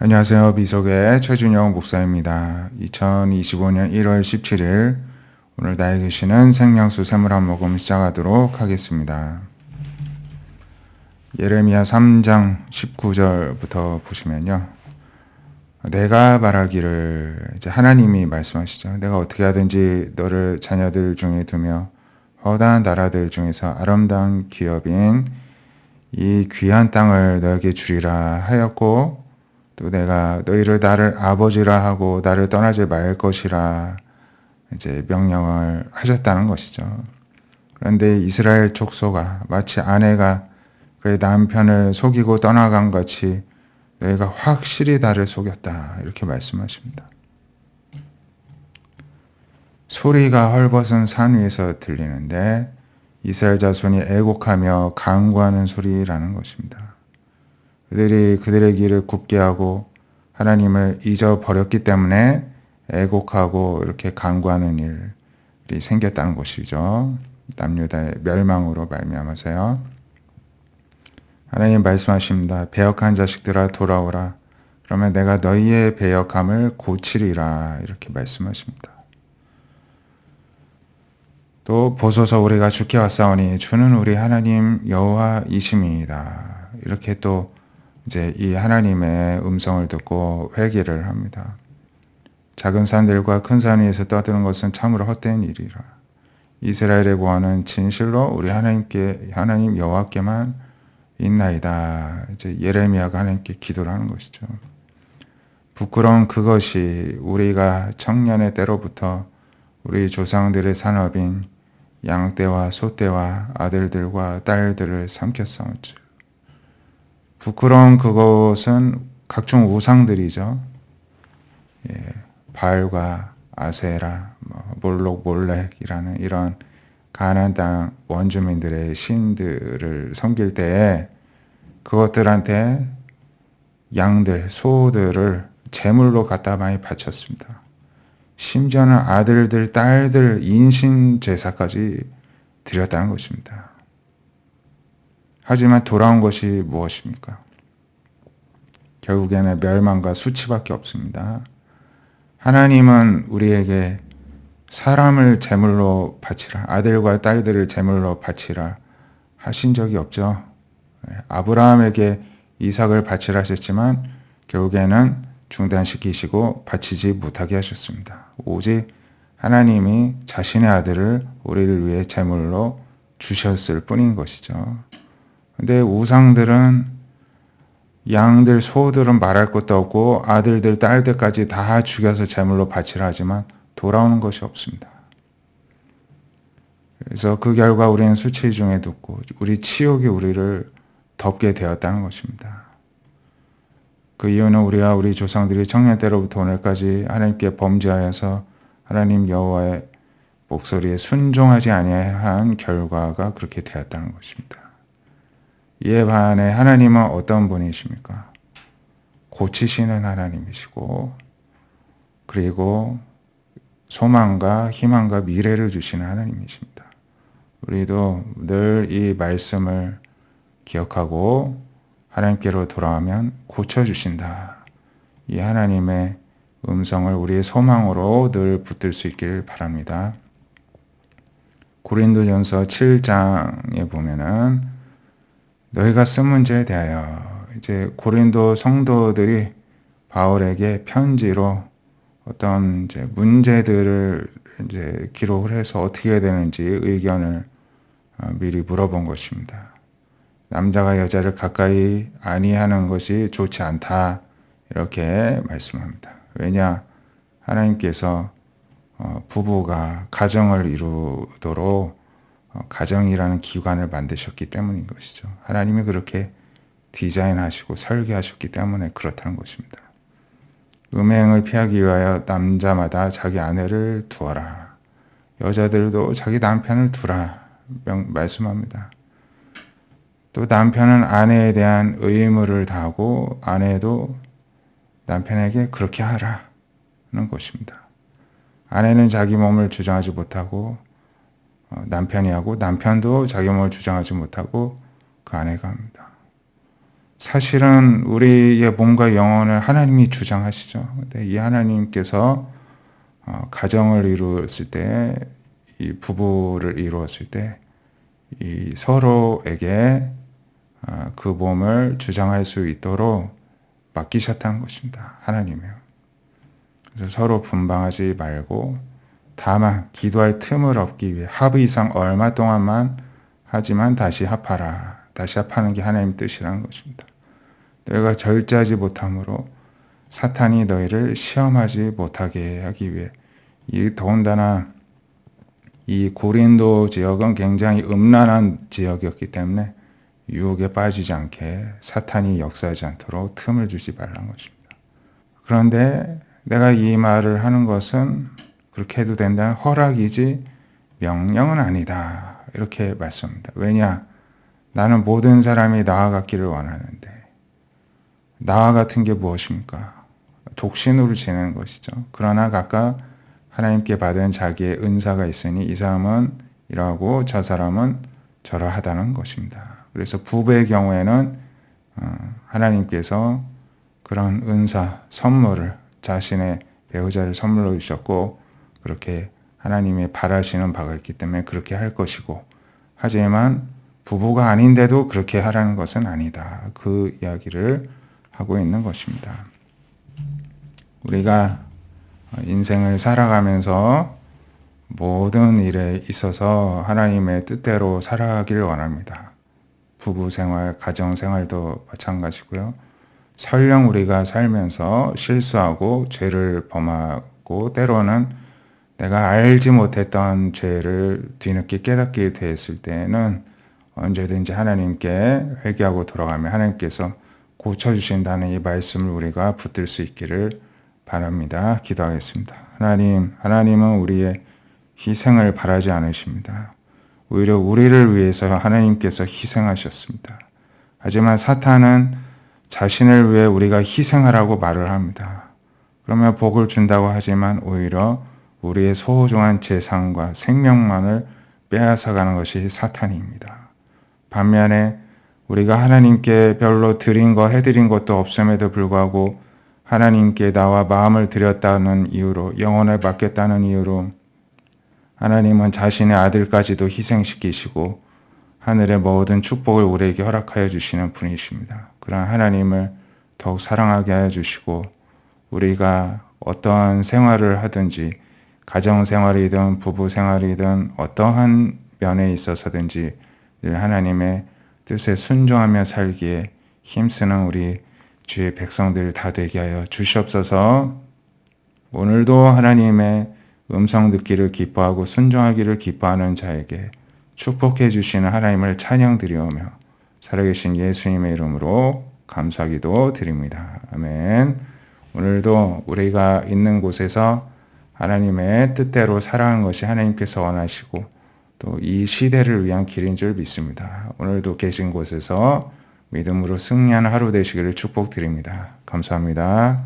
안녕하세요. 비속의 최준영 목사입니다. 2025년 1월 17일 오늘 나의 계시는 생명수 샘물 한 모금 시작하도록 하겠습니다. 예레미야 3장 19절부터 보시면요. 내가 말하기를 이제 하나님이 말씀하시죠. 내가 어떻게 하든지 너를 자녀들 중에 두며 허다한 나라들 중에서 아름다운 기업인 이 귀한 땅을 너에게 주리라 하였고 또 내가 너희를 나를 아버지라 하고 나를 떠나지 말 것이라 이제 명령을 하셨다는 것이죠. 그런데 이스라엘 족속아 마치 아내가 그의 남편을 속이고 떠나간 같이 너희가 확실히 나를 속였다 이렇게 말씀하십니다. 소리가 헐벗은 산 위에서 들리는데 이스라엘 자손이 애곡하며 간구하는 소리라는 것입니다. 그들이 그들의 길을 굽게 하고 하나님을 잊어버렸기 때문에 애곡하고 이렇게 간구하는 일이 생겼다는 것이죠. 남유다의 멸망으로 말미암아서요. 하나님 말씀하십니다. 배역한 자식들아 돌아오라. 그러면 내가 너희의 배역함을 고치리라 이렇게 말씀하십니다. 또 보소서 우리가 주께 왔사오니 주는 우리 하나님 여호와이심이다. 이렇게 또 이제 이 하나님의 음성을 듣고 회개를 합니다. 작은 산들과 큰 산 위에서 떠드는 것은 참으로 헛된 일이라. 이스라엘의 구원은 진실로 우리 하나님 여호와께만 있나이다. 이제 예레미야가 하나님께 기도를 하는 것이죠. 부끄러운 그것이 우리가 청년의 때로부터 우리 조상들의 산업인 양떼와 소떼와 아들들과 딸들을 삼켰사온즉 부끄러운 그것은 각종 우상들이죠. 바알과 아세라, 몰록, 몰렉이라는 이런 가나안 땅 원주민들의 신들을 섬길 때에 그것들한테 양들, 소들을 제물로 갖다 많이 바쳤습니다. 심지어는 아들들, 딸들 인신 제사까지 드렸다는 것입니다. 하지만 돌아온 것이 무엇입니까? 결국에는 멸망과 수치밖에 없습니다. 하나님은 우리에게 사람을 제물로 바치라, 아들과 딸들을 제물로 바치라 하신 적이 없죠. 아브라함에게 이삭을 바치라 하셨지만 결국에는 중단시키시고 바치지 못하게 하셨습니다. 오직 하나님이 자신의 아들을 우리를 위해 제물로 주셨을 뿐인 것이죠. 근데 우상들은 양들, 소들은 말할 것도 없고 아들들, 딸들까지 다 죽여서 제물로 바치라 하지만 돌아오는 것이 없습니다. 그래서 그 결과 우리는 수치 중에 듣고 우리 치욕이 우리를 덮게 되었다는 것입니다. 그 이유는 우리가 우리 조상들이 청년 때로부터 오늘까지 하나님께 범죄하여서 하나님 여호와의 목소리에 순종하지 아니한 결과가 그렇게 되었다는 것입니다. 이에 반해 하나님은 어떤 분이십니까? 고치시는 하나님이시고 그리고 소망과 희망과 미래를 주시는 하나님이십니다. 우리도 늘 이 말씀을 기억하고 하나님께로 돌아오면 고쳐주신다. 이 하나님의 음성을 우리의 소망으로 늘 붙들 수 있기를 바랍니다. 고린도전서 7장에 보면은 너희가 쓴 문제에 대하여 이제 고린도 성도들이 바울에게 편지로 어떤 이제 문제들을 이제 기록을 해서 어떻게 해야 되는지 의견을 미리 물어본 것입니다. 남자가 여자를 가까이 아니하는 것이 좋지 않다 이렇게 말씀합니다. 왜냐 하나님께서 부부가 가정을 이루도록 가정이라는 기관을 만드셨기 때문인 것이죠. 하나님이 그렇게 디자인하시고 설계하셨기 때문에 그렇다는 것입니다. 음행을 피하기 위하여 남자마다 자기 아내를 두어라. 여자들도 자기 남편을 두라 말씀합니다. 또 남편은 아내에 대한 의무를 다하고 아내도 남편에게 그렇게 하라는 것입니다. 아내는 자기 몸을 주장하지 못하고 남편이 하고 남편도 자기 몸을 주장하지 못하고 그 아내가 합니다. 사실은 우리의 몸과 영혼을 하나님이 주장하시죠. 근데 이 하나님께서 가정을 이루었을 때, 이 부부를 이루었을 때, 이 서로에게 그 몸을 주장할 수 있도록 맡기셨다는 것입니다. 하나님이요. 그래서 서로 분방하지 말고 다만 기도할 틈을 얻기 위해 합의 이상 얼마 동안만 하지만 다시 합하라. 다시 합하는 게 하나님 뜻이라는 것입니다. 너희가 절제하지 못함으로 사탄이 너희를 시험하지 못하게 하기 위해, 이 더군다나 이 고린도 지역은 굉장히 음란한 지역이었기 때문에 유혹에 빠지지 않게 사탄이 역사하지 않도록 틈을 주지 말라는 것입니다. 그런데 내가 이 말을 하는 것은 그렇게 해도 된다는 허락이지 명령은 아니다. 이렇게 말씀합니다. 왜냐? 나는 모든 사람이 나아가기를 원하는데, 나와 같은 게 무엇입니까? 독신으로 지내는 것이죠. 그러나 각각 하나님께 받은 자기의 은사가 있으니 이 사람은 이러하고 저 사람은 저러하다는 것입니다. 그래서 부부의 경우에는 하나님께서 그런 은사, 선물을 자신의 배우자를 선물로 주셨고, 그렇게 하나님이 바라시는 바가 있기 때문에 그렇게 할 것이고, 하지만 부부가 아닌데도 그렇게 하라는 것은 아니다. 그 이야기를 하고 있는 것입니다. 우리가 인생을 살아가면서 모든 일에 있어서 하나님의 뜻대로 살아가길 원합니다. 부부 생활, 가정 생활도 마찬가지고요. 설령 우리가 살면서 실수하고 죄를 범하고 때로는 내가 알지 못했던 죄를 뒤늦게 깨닫게 됐을 때는 언제든지 하나님께 회개하고 돌아가면 하나님께서 고쳐주신다는 이 말씀을 우리가 붙들 수 있기를 바랍니다. 기도하겠습니다. 하나님은 우리의 희생을 바라지 않으십니다. 오히려 우리를 위해서 하나님께서 희생하셨습니다. 하지만 사탄은 자신을 위해 우리가 희생하라고 말을 합니다. 그러면 복을 준다고 하지만 오히려 우리의 소중한 재산과 생명만을 빼앗아가는 것이 사탄입니다. 반면에 우리가 하나님께 별로 드린 거 해드린 것도 없음에도 불구하고 하나님께 나와 마음을 드렸다는 이유로, 영혼을 맡겼다는 이유로 하나님은 자신의 아들까지도 희생시키시고 하늘의 모든 축복을 우리에게 허락하여 주시는 분이십니다. 그러나 하나님을 더욱 사랑하게 하여 주시고, 우리가 어떠한 생활을 하든지, 가정생활이든 부부생활이든 어떠한 면에 있어서든지 늘 하나님의 뜻에 순종하며 살기에 힘쓰는 우리 주의 백성들 다 되게 하여 주시옵소서. 오늘도 하나님의 음성 듣기를 기뻐하고 순종하기를 기뻐하는 자에게 축복해 주시는 하나님을 찬양드리오며 살아계신 예수님의 이름으로 감사기도 드립니다. 아멘. 오늘도 우리가 있는 곳에서 하나님의 뜻대로 살아가는 것이 하나님께서 원하시고 또 이 시대를 위한 길인 줄 믿습니다. 오늘도 계신 곳에서 믿음으로 승리하는 하루 되시기를 축복드립니다. 감사합니다.